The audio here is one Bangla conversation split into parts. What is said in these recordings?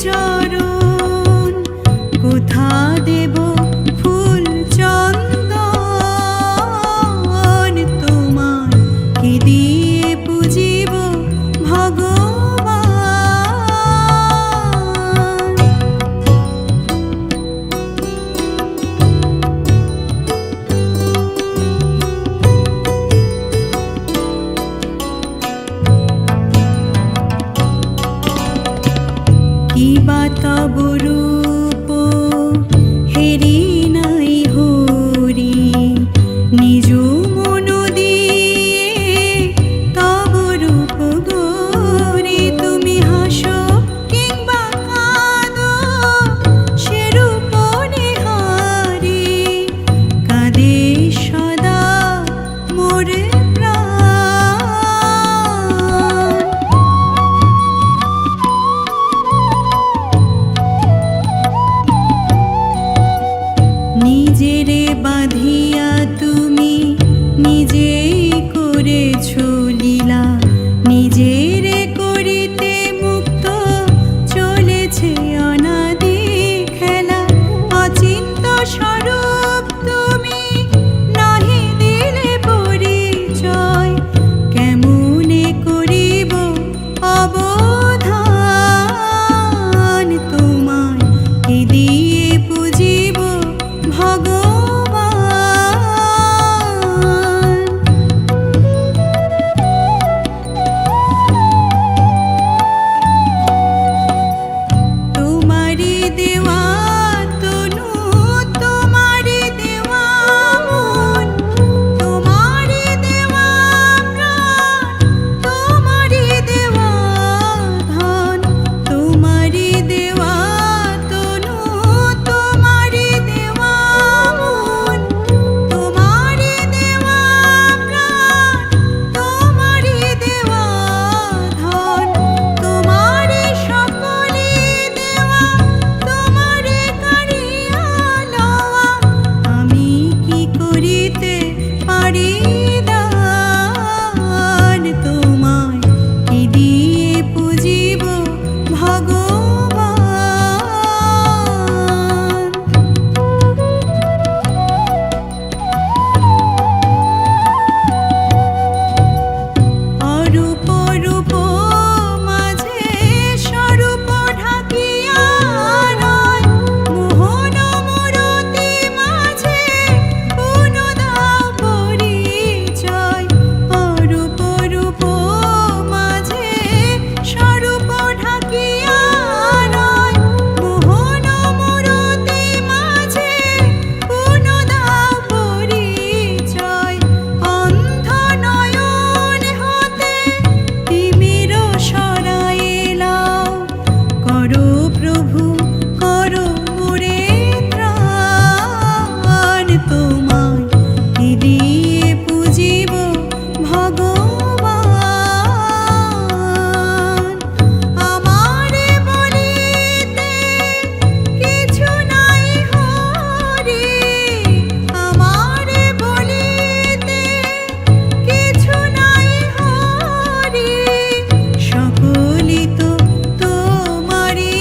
চরণ, কোথা দেব ফুল চন্দন, তোমার কি দিয়ে পুজিব ভগবান। কি বা তব রূপ হেরি নাই হরি, নিজ মন দিয়ে তব রূপ গরি। তুমি হাসো কিংবা কাঁদো সে রূপ নিহারি, কাঁদে সদা মোর প্রাণ। নিজেরে বাঁধিয়া তুমি নিজেই করেছ লীলা, নিজেরে করিতে মুক্ত চলেছে অনাদি খেলা। অচিন্ত স্বরূপ তুমি নাহি দিলে পরিচয়, কেমনে করিব অবধান, তোমায় কি দিয়ে পুজিব ভগবান। তোমারি দেওয়া তনু, তোমারি দেওয়া মন, তোমারি দেওয়া প্রাণ, তোমারি দেওয়া ধন, তোমারি দেওয়া তনু, তোমারি দেওয়া মন, তোমারি দেওয়া প্রাণ, তোমারি দেওয়া ধন, তোমারি সকলি দেওয়া, তোমারি কারিয়া লওয়া। আমি কি করিতে পারি দান, তোমায় কি দিয়ে পুজিব ভগবান। অরূপ রূপ মাঝে স্বরূপ ঢাকিয়া রয়, মোহন মূরতি মাঝে পুন দাও পরিচয়। অরূপ রূপ মাঝে স্বরূপ ঢাকিয়া রয়, মোহন মূরতি মাঝে পুন দাও পরিচয়। অন্ধ নয়ন হতে তিমির সরায়ে লাও, করো প্রভু করো মোরে ত্রাণ, তোমায় কি দিয়ে পুজিব ভগবান। আমারে বলিতে কিছু নাই হরি, আমারে বলিতে কিছু নাই হরি, সকলি তো তোমারি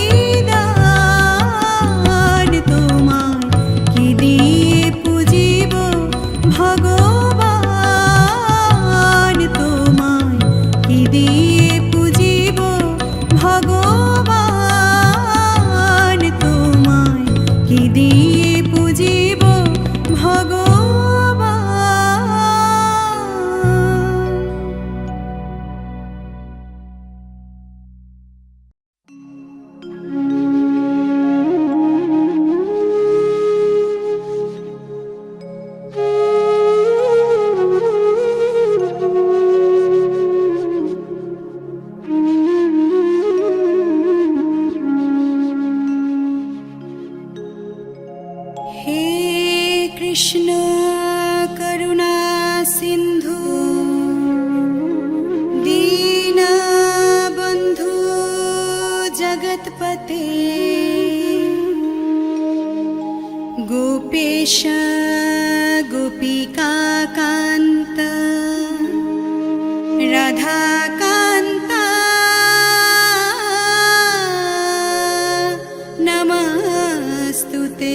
দান, তোমায় কি দিয়ে পুজিব ভগবান, তোমায় কি দিয়ে পুজিব ভগবান, তোমায় কি দিয়ে পুজিব ভগবান। হে কৃষ্ণ করুণা সিন্ধু, দীনবন্ধু জগৎপতে, गोपेश गोपिकान्त राधाकान्त নমস্তুতে।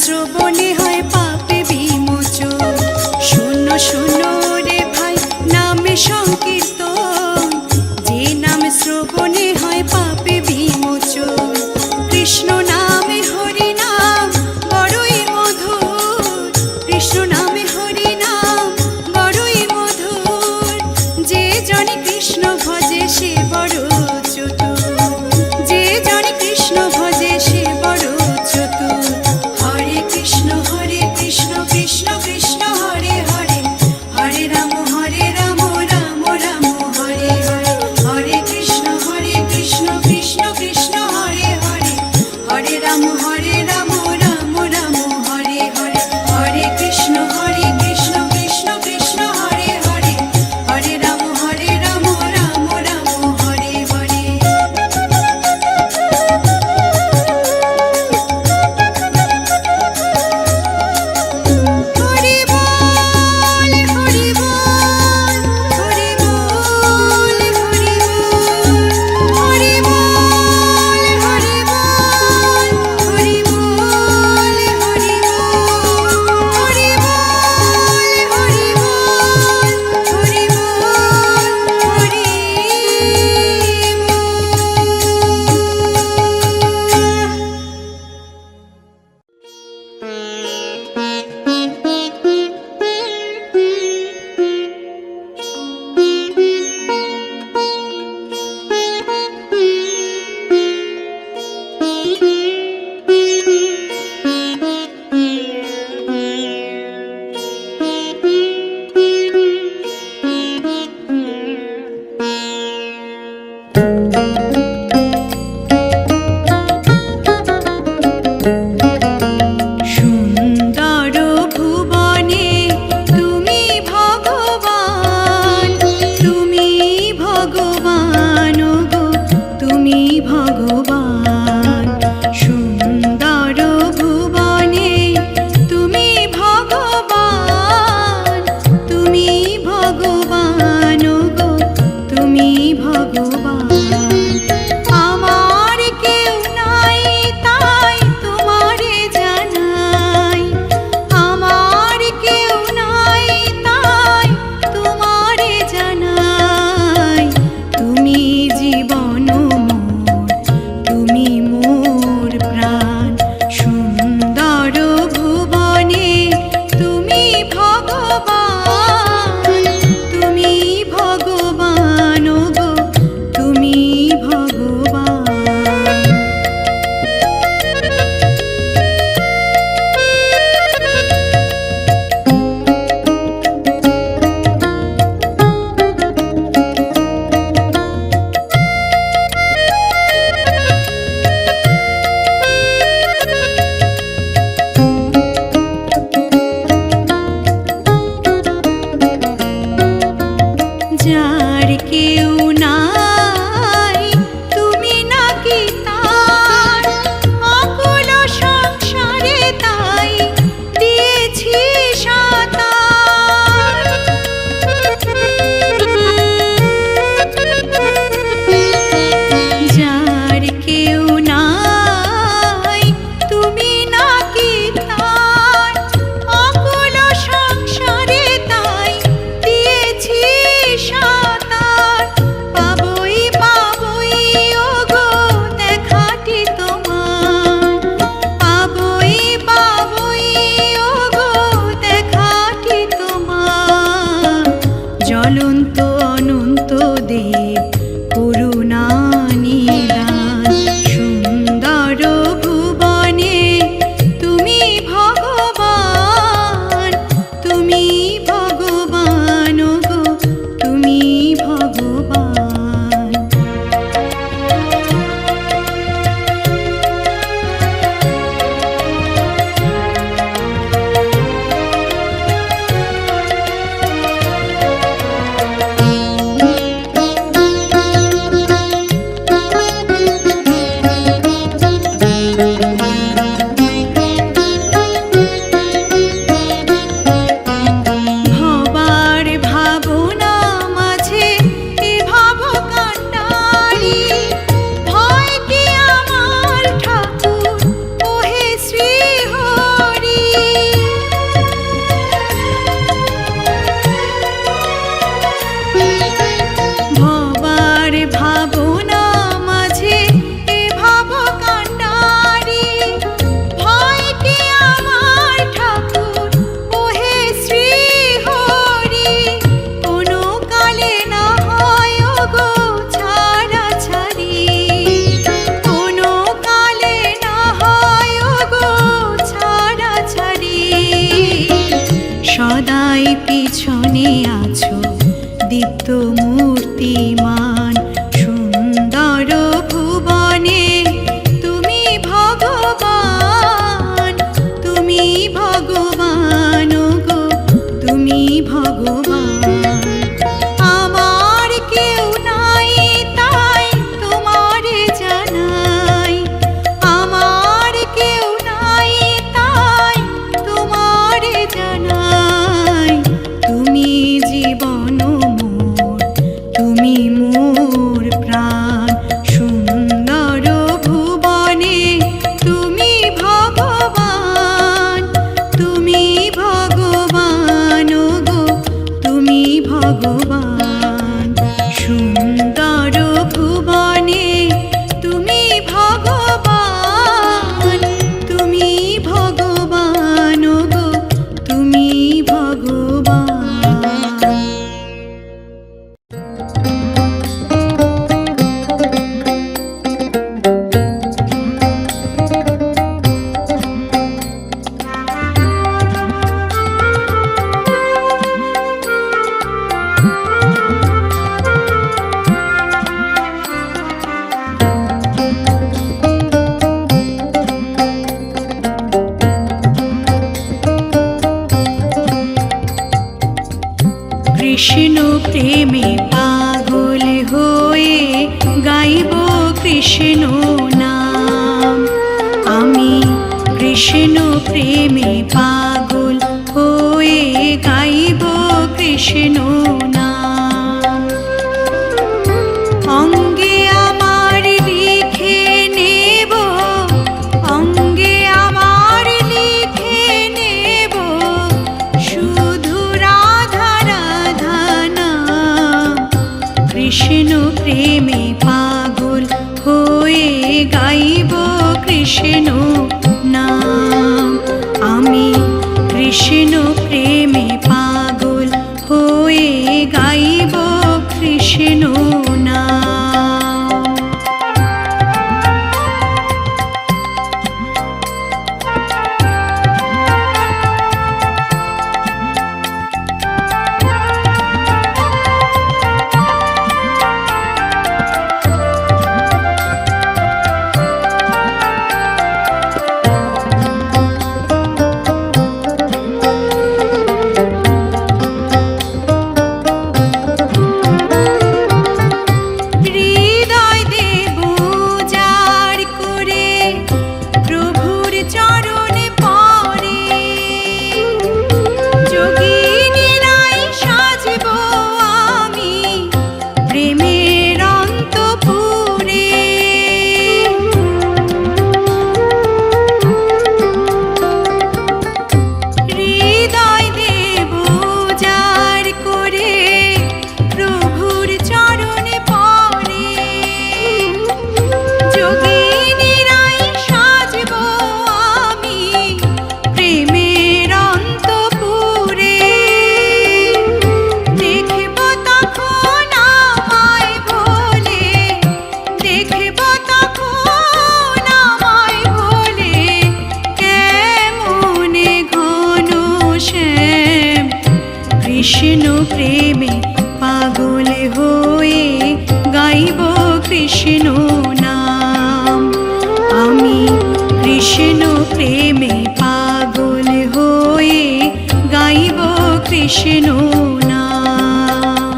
শ্রবণে হয় পাপে বিমোচন। শোনো শোনো রে ভাই, নামে সংকীর্তন, জনে কৃষ্ণ ভজে সে বড় চতুর, যে জনে কৃষ্ণ ভজে সে বড় চতুর। হরে কৃষ্ণ কৃষ্ণ কৃষ্ণ হরে হরে, হরে রাম রাম রাম হরে হরে। হরে কৃষ্ণ কৃষ্ণ কৃষ্ণ হরে হরে, হরে রাম রাম রাম হরে হরে। হরে কৃষ্ণ কৃষ্ণ কৃষ্ণ হরে হরে, হরে রাম রাম রাম হরে হরে। হরি বল হরি বল, হরি বল হরি বল, হরি বল হরি বল, হরি বল হরি বল, হরি বল হরি বল, হরি বল হরি বল। সুন্দর ভুবনে তুমি ভগবান, তুমি ভগবান গো, তুমি ভগবান। সুন্দর ভুবনে তুমি ভগবান, তুমি ভগবান গো, তুমি ভগবান। আমার কেউ নাই তাই তোমারে জানাই, আমার কেউ নাই তাই তোমারে জানাই। তুমি জীবন মোর, তুমি মোর প্রাণ। সুন্দর ভুবনে তুমি ভগবান, তুমি ভগবান গো, তুমি ভগবান। যার কেউ নাই তুমি নাকি তার, অকুল সংসারে তাই দিয়েছি সাঁতার। যার কেউ নাই তুমি নাকি তার, অকুল সংসারে তাই দিয়েছি সাঁতার। পাবই পাবই ওগো দেখাটি তোমার, পাবই পাবই ওগো দেখাটি তোমার। জ্বলন্ত অনন্ত দেব করুণা নিদান। সুন্দর ভুবনে তুমি ভগবান, তুমি ভগবান গো, তুমি ভগবান। মূর্তিমান সুন্দর ভুবনে তুমি ভগবান, তুমি ভগবান গো, তুমি ভগবান। আমার কেউ নাই তাই তোমারে জানাই, আমার কেউ নাই তাই তোমারে জানাই। তুমি জীবন মোর, তুমি মোর প্রাণ, সুন্দর ভুবনে তুমি ভগবান, তুমি ভগবান গো, তুমি ভগবান। সুন্দর ভুবনে তুমি ভগবান, তুমি ভগবান গো, তুমি ভগবান। কৃষ্ণ প্রেমে পাগল হয়ে গাইব কৃষ্ণ নাম, আমি কৃষ্ণ প্রেমে পাগল হয়ে গাইব কৃষ্ণ নাম। অঙ্গে আমার লিখে নেব, অঙ্গে আমার লিখে নেব শুধু রাধা রাধা নাম। কৃষ্ণ প্রেমে পাগল হয়ে গাইব কৃষ্ণ নাম, আমি কৃষ্ণ প্রেমে পাগল হয়ে গাইব কৃষ্ণ নাম। হৃদয় দেব যার করে প্রভুর চরণে পড়ে, যোগিনীরাই সাজব আমি প্রেমের অন্তপুরে। হৃদয় দেব যার করে প্রভুর চরণে পড়ে, যোগিনীরাই সাজব আমি প্রেমের অন্তপুরে। দেখব তখন আমায় ভোলে, দেখব তখন আমায় ভোলে কেমনে ঘন শ্যাম। কৃষ্ণ প্রেমে পাগল হয়ে গাইব কৃষ্ণ নাম, আমি কৃষ্ণ প্রেমে পাগল হয়ে গাইব কৃষ্ণ নাম।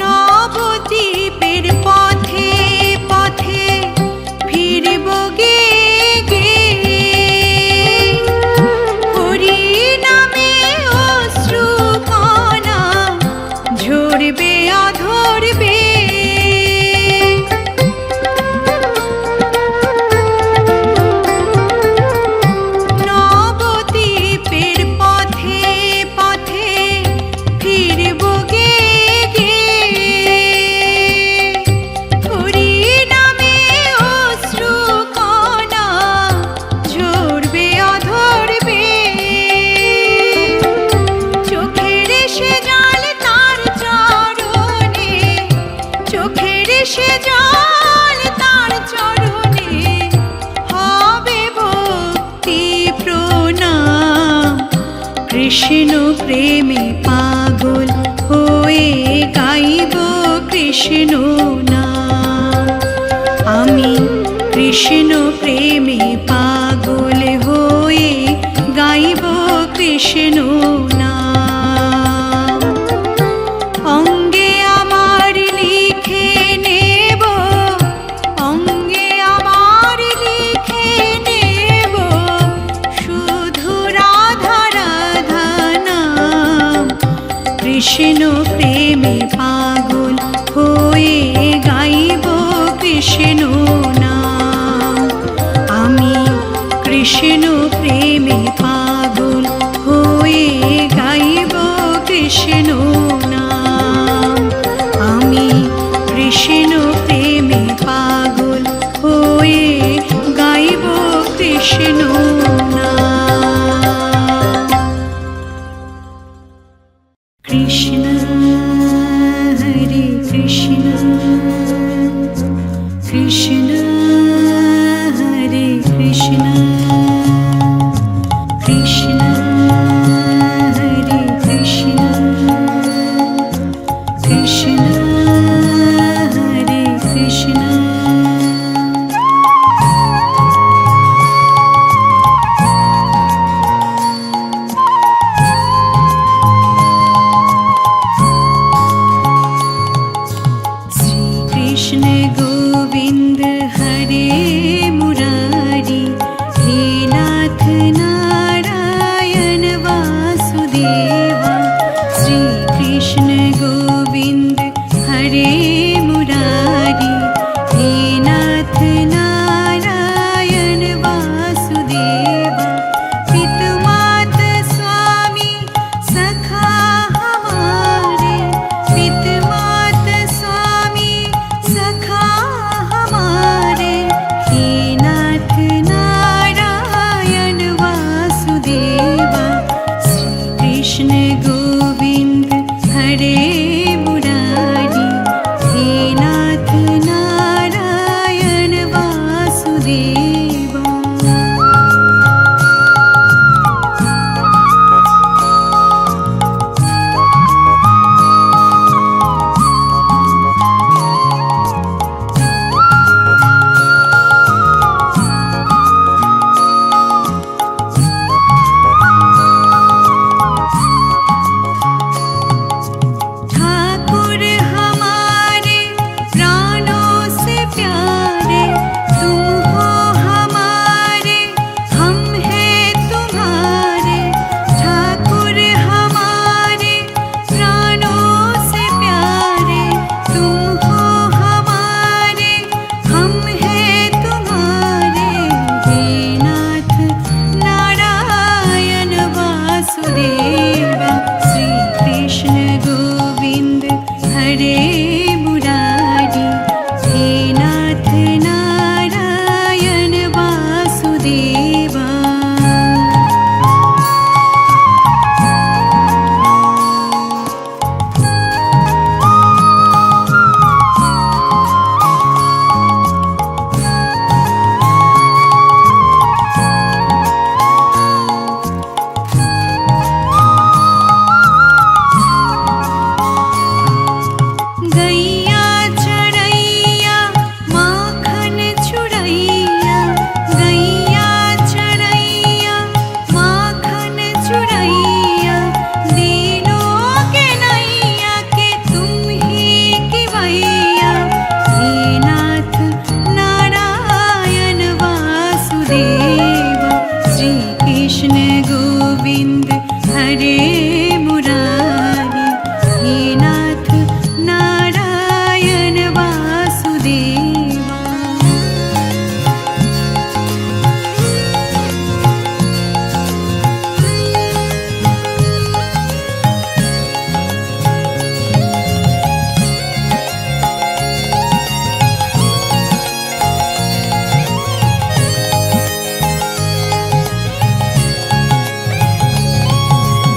নবদ্বীপের পথে পথে ফিরব গে গে, কৃষ্ণ প্রেমে পাগল হয়ে গাইব কৃষ্ণ নাম। আমি কৃষ্ণ প্রেমে পাগল হয়ে গাইব কৃষ্ণ নাম। অঙ্গে আমার লিখে নেব, অঙ্গে আমার লিখে নেব শুধু রাধা রাধা নাম। কৃষ্ণ প্রেমে পাগল হয়ে গাইব কৃষ্ণ নাম। আমি কৃষ্ণ প্রেমে পাগল হয়ে গাইব কৃষ্ণ নাম। আমি কৃষ্ণ প্রেমে পাগল হয়ে গাইব কৃষ্ণ নাম। কৃষ্ণ হরে কৃষ্ণ, কৃষ্ণ হরে কৃষ্ণ, কৃষ্ণ হরে কৃষ্ণ, কৃষ্ণ হরে কৃষ্ণ। कृष्ण गोविंद हरे मुरारी, हे नाथ नारायण वासुदेवा। श्री कृष्ण गोविंद हरे मुरारी, हे नाथ नारायण वासुदेवा। पितु मात स्वामी सखा हमारे, पितु मात स्वामी सखा हमारे। हे नाथ नारायण वासुदेवा। श्री कृष्ण गोविंद हरे मुरारी, हे नाथ नारायण वासुदेवा। ठाकुर हमारे प्राणों से प्यारे, तुम हो हमारे, हम हैं तुम्हारे। ठाकुर हमारे प्राणों से प्यारे, तुम हो हमारे, हम हैं तुम्हारे। हे नाथ नारायण वासुदेवा। श्री कृष्ण गोविंद हरे मुरारी, हे नाथ नारायण वासुदेवा। गैया चरैया माखन चुरैया, गैया चरैया माखन चुरैया। दीनों के नैया के तुम ही की भैया। हे नाथ नारायण वासुदेवा। श्री कृष्ण गोविंद हरे मुरारी, हे नाथ नारायण वासुदेवा।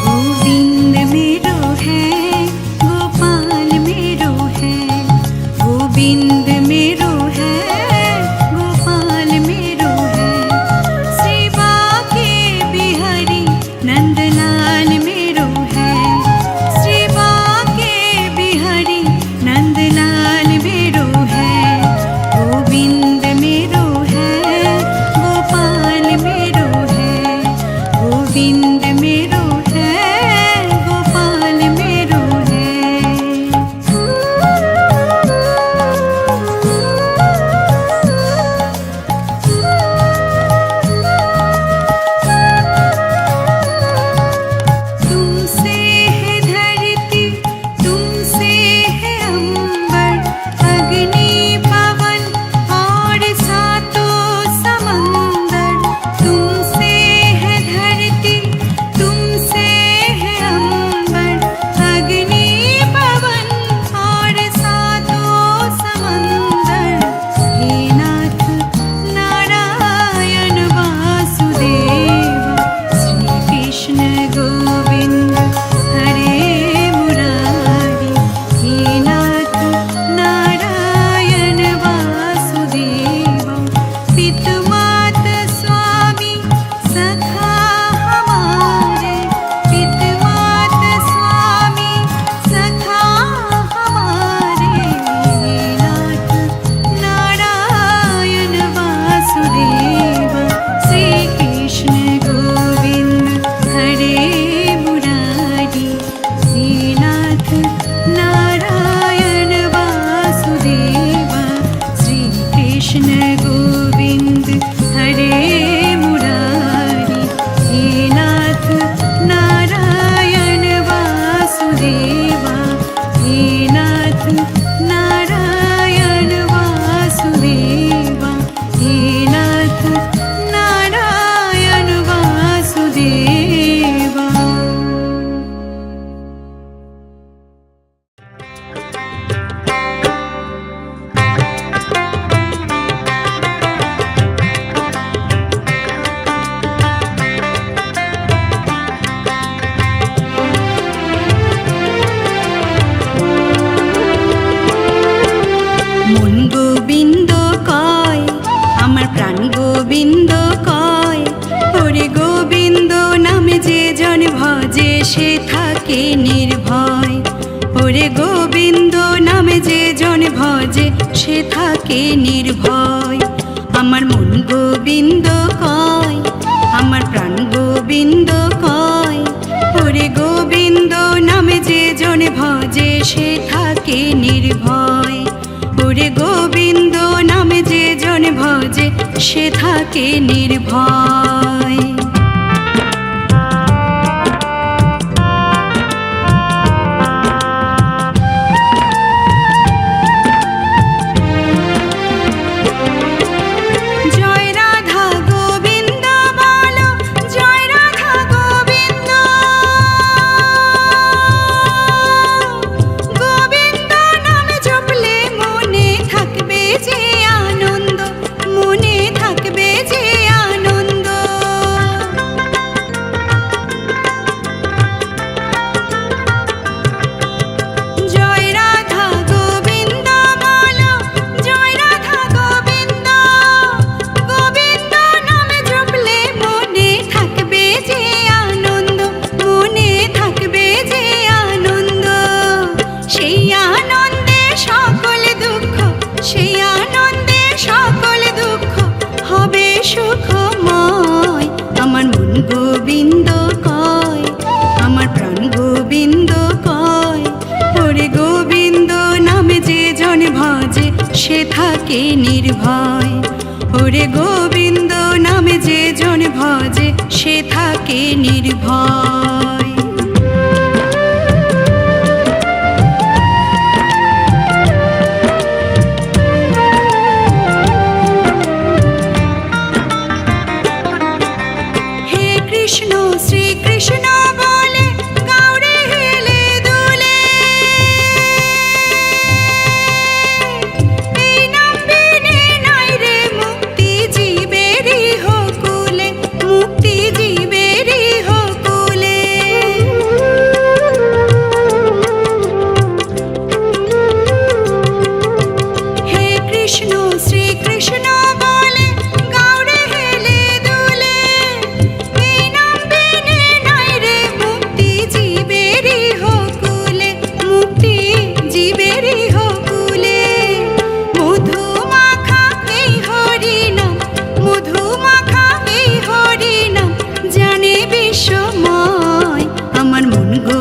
गोविंद সে থাকে নির্ভয়। ওরে গোবিন্দ নামে যে জন ভজে সে থাকে নির্ভয়। আমার মন গোবিন্দ কয়, আমার প্রাণ গোবিন্দ কয়। ওরে গোবিন্দ নামে যে জন ভজে সে থাকে নির্ভয়। ওরে গোবিন্দ নামে যে জন ভজে সে থাকে নির্ভয়। গোবিন্দ কয়, আমার প্রাণ গোবিন্দ কয়। ওরে গোবিন্দ নামে যে জন ভজে সে থাকে নির্ভয়। ওরে গোবিন্দ নামে যে জন ভজে সে থাকে নির্ভয়।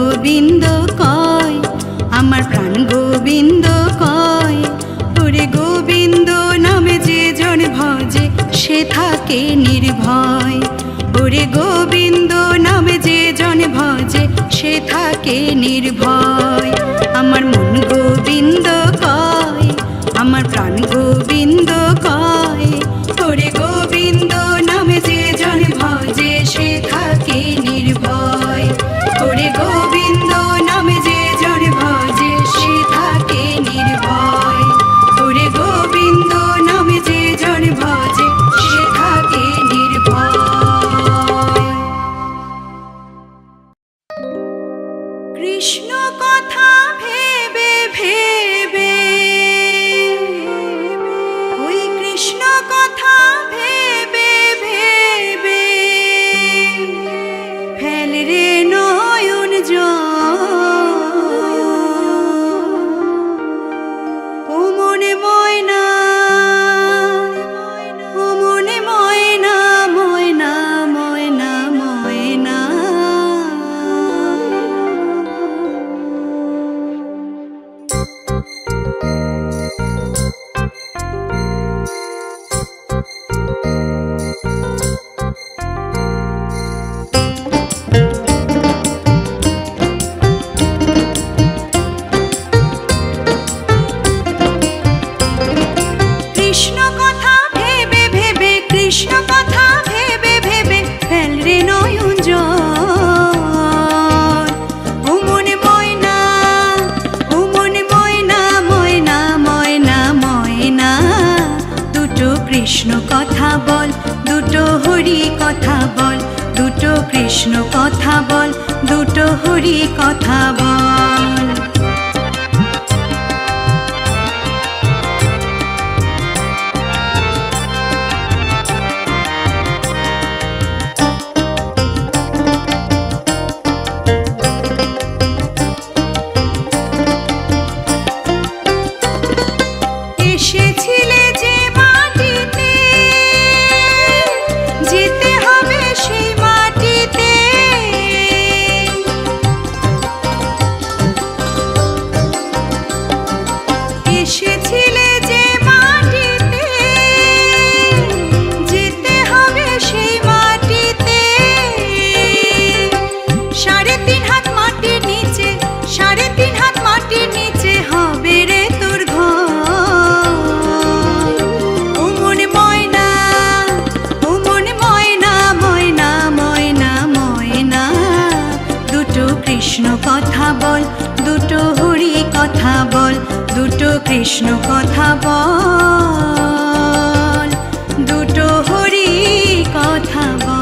গোবিন্দ কয়, আমার প্রাণ গোবিন্দ কয়। ওরে গোবিন্দ নামে যে জন ভজে সে থাকে নির্ভয়। ওরে গোবিন্দ নামে যে জন ভজে সে থাকে নির্ভয়। আমার মন গোবিন্দ কয়, আমার প্রাণ গোবিন্দ কয়। ওরে গোবিন্দ নামে যে জন ভজে সে থাকে নির্ভয়। ওরে গোবিন্দ নামে যে জন ভজে সে থাকে নির্ভয়। ওরে গোবিন্দ নামে যে জন ভজে সে থাকে নির্ভয়। কৃষ্ণ কথা ভেবে ভেবে, ওই কৃষ্ণ কথা ভেবে ভেবে ফেল রে নয়ন জল। ও মনে ময়না, ও মনে ময়না, ময়না ময়না ময়না। কৃষ্ণ কথা ভেবে ভেবে, কৃষ্ণ কথা ভেবে ভেবে ফেল রে নয়ন জল। ও মনে ময়না, ও মনে ময়না, ময়না ময়না ময়না। দুটো কৃষ্ণ কথা বল, দুটো হরি কথা বল, দুটো কৃষ্ণ কথা বল, দুটো হরি কথা বল। কৃষ্ণ কথা বল, দুটো হরি কথা বল, দুটো কৃষ্ণ কথা বল, দুটো হরি কথা বল।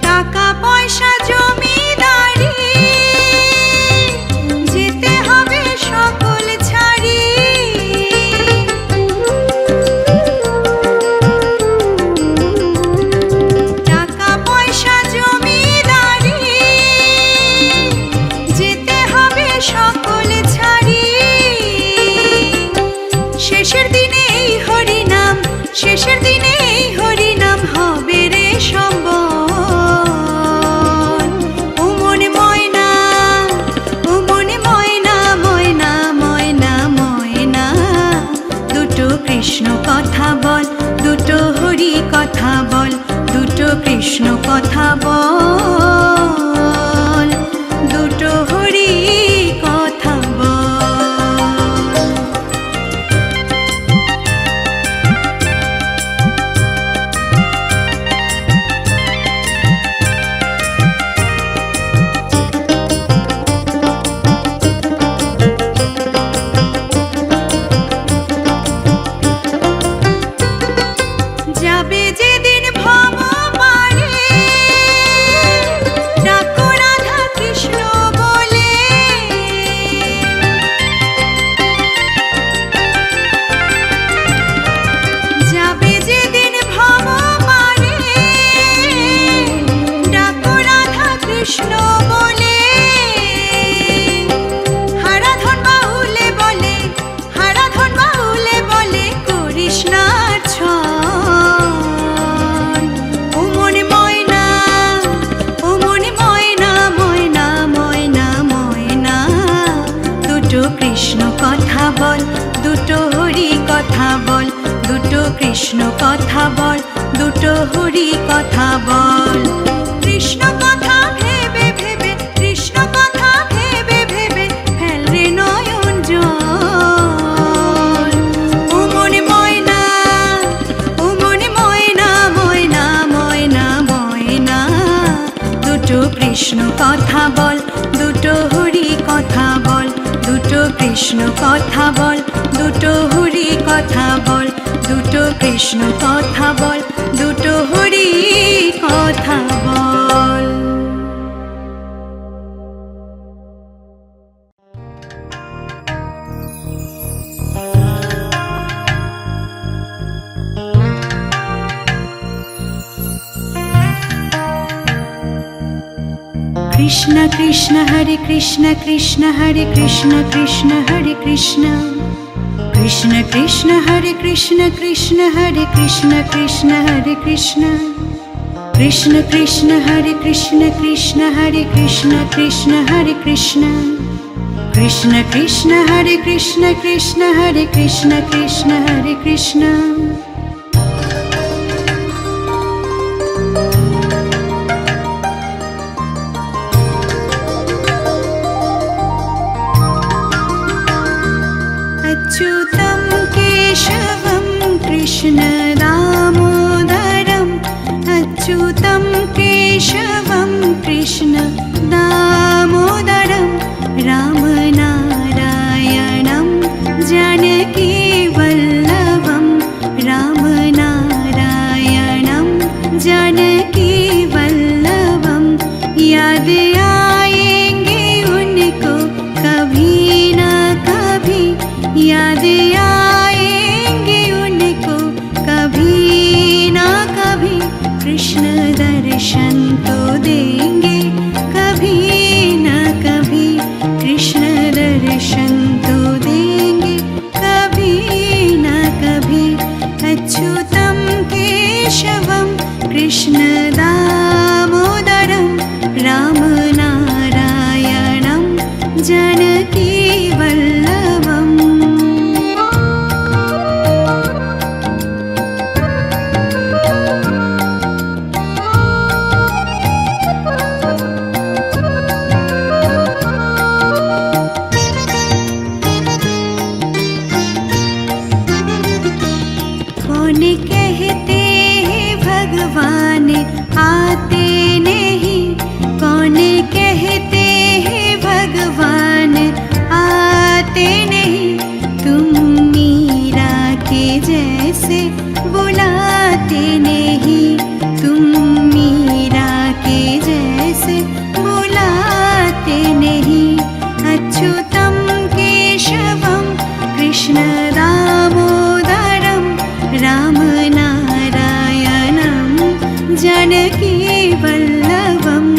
টাকা পয়সা জমিদারি যেতে হবে সকল ছাড়ি, টাকা পয়সা জমিদারি যেতে হবে সকল ছাড়ি। শেষের দিনে এই হরি নাম, শেষের দিনে এই হরি নাম হবে রে সম্বল। ও মনে ময়না, ও মনে ময়না, ময়না ময়না ময়না, দুটো কৃষ্ণ কথা বল, দুটো হরি কথা বল, দুটো কৃষ্ণ কথা বল, দুটো হরি কথা বল। যাবে যেদিন ভব পারে, ডাকো রাধা কৃষ্ণ বলে। যাবে যেদিন ভব পারে, ডাকো রাধা কৃষ্ণ বলে। হারাধন বাহুলে বলে, হারাধন বাহুলে বলে করিস না ছল। ও মনে ময়না, ও মনে ময়না, ময়না ময়না ময়না, দুটো কৃষ্ণ কথা বল, দুটো হরি কথা বল, দুটো কৃষ্ণ কথা বল, দুটো হরি কথা বল। কৃষ্ণ কথা ভেবে ভেবে, কৃষ্ণ কথা ভেবে ভেবে ফেল রে নয়ন জল। ও মনে ময়না, ও মনে ময়না, ময়না ময়না ময়না, দুটো কৃষ্ণ কথা বল, দুটো হরি কথা বল, দুটো কৃষ্ণ কথা বল, দুটো হরি কথা বল, দুটো কৃষ্ণ কথা বল, দুটো হরি কথা বল। কৃষ্ণ কৃষ্ণ হরে কৃষ্ণ, কৃষ্ণ হরে কৃষ্ণ, কৃষ্ণ হরে কৃষ্ণ, কৃষ্ণ কৃষ্ণ হরে কৃষ্ণ, কৃষ্ণ হরে কৃষ্ণ, কৃষ্ণ হরে কৃষ্ণ, কৃষ্ণ কৃষ্ণ হরে কৃষ্ণ, কৃষ্ণ হরে কৃষ্ণ, কৃষ্ণ হরে কৃষ্ণ, কৃষ্ণ কৃষ্ণ হরে কৃষ্ণ, কৃষ্ণ হরে কৃষ্ণ, কৃষ্ণ হরে কৃষ্ণ। अच्युतं केशवं कृष्ण दामोदरम्, अच्युतं केशवं कृष्ण दामोदरं, रामनारायणं जानकी वल्लभं, रामनारायणं जानकी वल्लभं। याद आएंगे उनको कभी न कभी, याद आएंगे उनको कभी ना कभी, कृष्ण दर्शन तो देंगे कभी ना कभी, कृष्ण दर्शन तो देंगे कभी ना कभी। अच्युतं केशवं कृष्ण दामोदरं, रामनारायणं जानकी वल्लभम्। जानकी वल्लभम्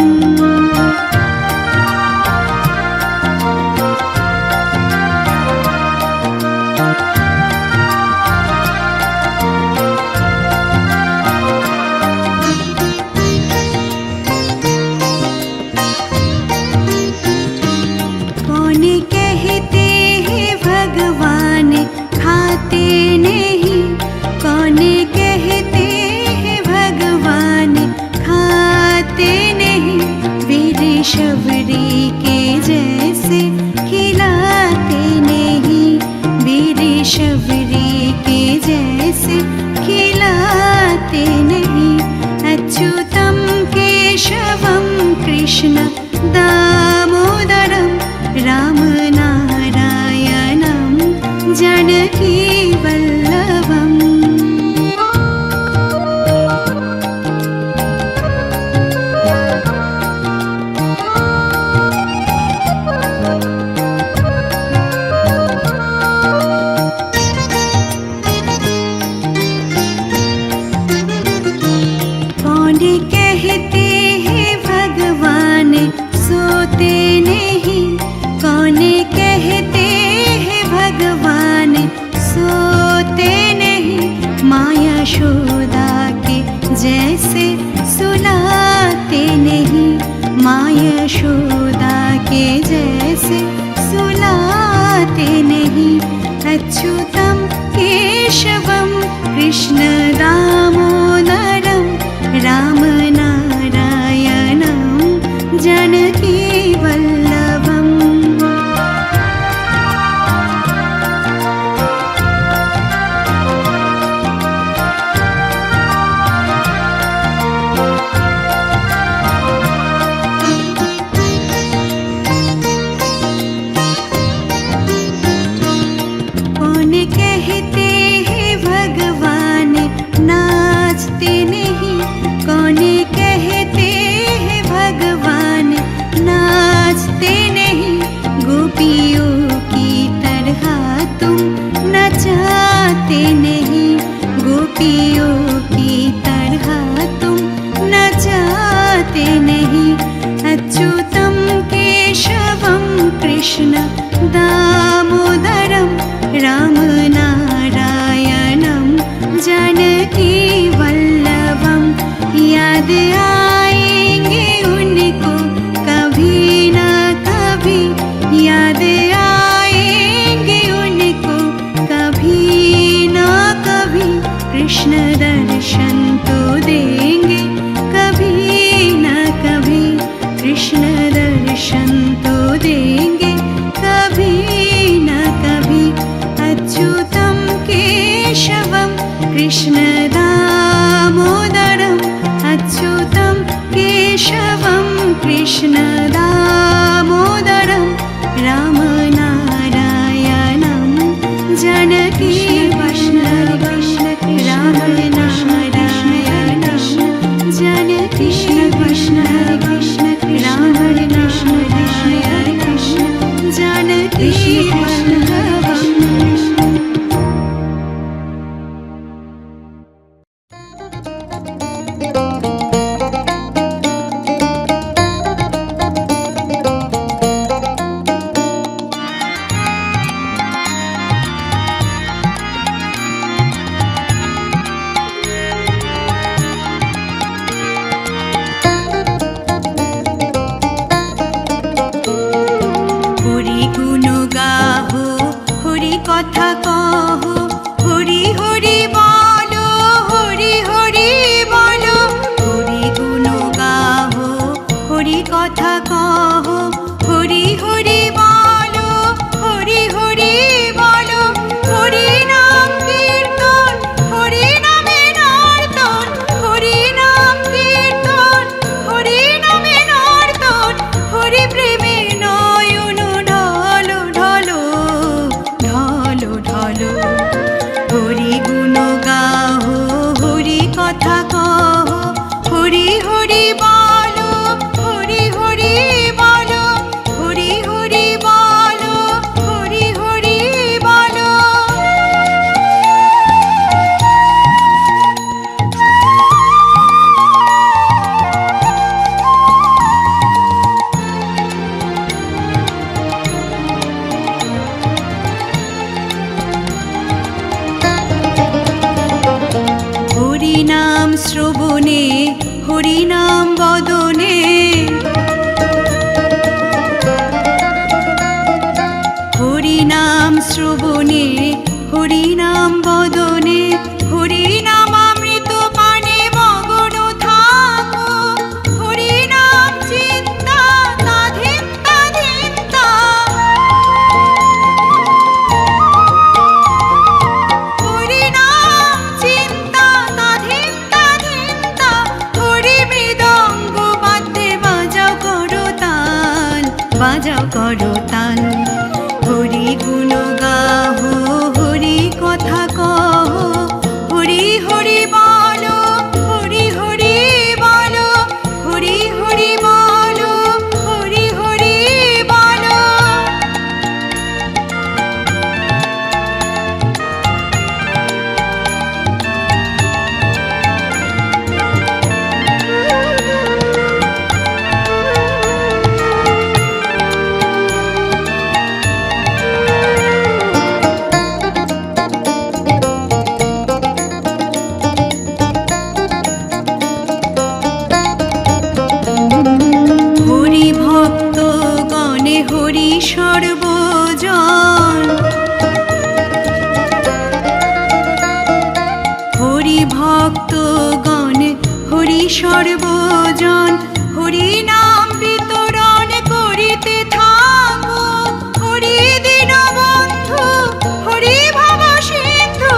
कौन कहते हैं भगवान खाते नहीं, कौन कहते हैं भगवान खाते नहीं, वीर शबरी के जैसे खिलाते नहीं, वीर शबरी के जैसे खिलाते नहीं। अच्युतम केशवम कृष्ण दामोदरम राम नारायणं जानकी वल्लभम् कौन कहते हैं भगवान सोते नहीं, कौन कहते हैं भगवान सोते नहीं, माया यशोदा के जैसे सुलाते नहीं, माया यशोदा के जैसे सुलाते नहीं। अच्युतम केशवम कृष्ण दामोदरम राम नारायणं जानकी वल्लभम् कौन कहते हैं भगवान नाचते नहीं, कौन कहते हैं भगवान नाचते नहीं, गोपियों की तरह तुम नचाते नहीं, गोपियों की तरह तुम नचाते नहीं। अच्युतम केशवम कृष्ण दामोदरम राम नारायणं जानकी वल्लभम् याद आएंगे उनको कभी न कभी, याद आएंगे उनको कभी न कभी, कृष्ण दर्शन तो देंगे कभी न कभी, कृष्ण दर्शन तो देंगे कभी न कभी। अच्युतम केशवम कृष्ण दामोदरम, अच्युतम केशवम कृष्ण दामोदरम राम नारायणं जानकी वल्लभम् राम नारायणं जानकी वल्लभम् राम नारायणं जानकी वल्लभम्। শ্রবণে হরি নাম বদনে, হরি নাম শ্রবণে হরি নাম বদনে, হরি নাম অমৃত পানে মগন থাকো, হরি নাম চিন্তা তাধিন্তা ধিন্তা, হরি নাম চিন্তা তাধিন্তা ধিন্তা, হরি মৃদঙ্গ বাদ্যে বাজাও করতাল, বাজাও করতাল, হরি গুণ গাহো হরি কথা কহ, হরি হরি বলো হরি হরি বলো, হরি হরি বলো হরি হরি বলো। হরি ভক্ত গণে হরি সর্বজন, হরি ভক্ত গণে হরি সর্বজন, হরি নাম বিতরণ করিতে থাকো, হরি দীনবন্ধু হরি ভব সিন্ধু,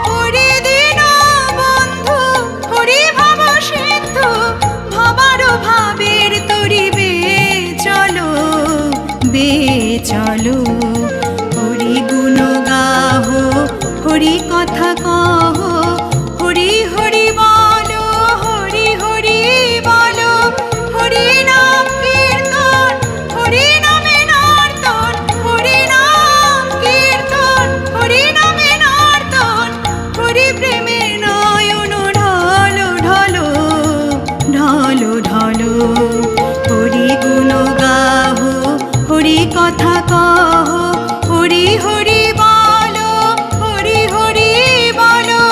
হরি দীনবন্ধু হরি ভব সিন্ধু, ভবার ভাবের তরিবে চলো বে চলো, হরি গুণ গাহো হরি কথা কহ, হরি হরি বলো হরি হরি বলো, হরি নাম কীর্তন হরি নামে নর্তন, হরি নাম কীর্তন হরি নামে নর্তন, হরি প্রেমের নয়ন ঢলো ঢলো ঢলো ঢলো, হরি গুণ গাহো হরি কথা কহ, হরি হরি বলো হরি হরি বলো,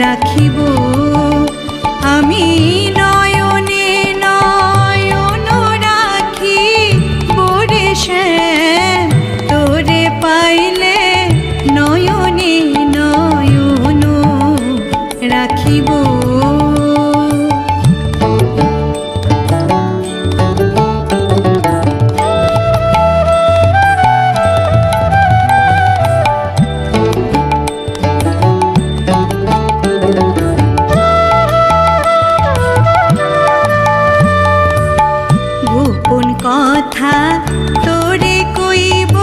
রাখিব আমি নয়নে নয়ন রাখি বরে শ্যাম তোরে পাইলে নয়নে নয়ন রাখিব গোপন কথা তোরে কইব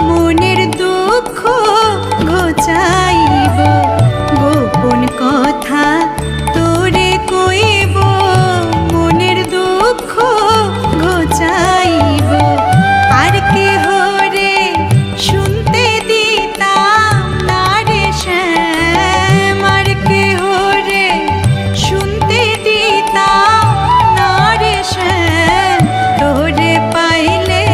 মনের দুঃখ ঘোচাইব গোপন কথা তোরে কইব মনের দুঃখ ঘোচাইব আর কেহ রে শুনতে দিতাম না রে শ্যাম আর কেহ রে শুনতে দিতাম না রে শ্যাম তোরে পাইলে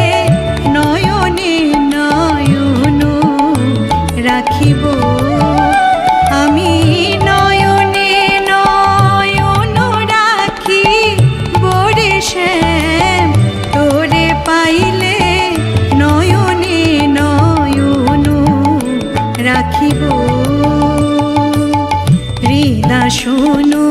নয়নে নয়ন রাখিব আমি নয়নে নয়ন রাখি বরে শ্যাম তোরে পাইলে নয়নে নয়ন রাখিব হৃদা শোনো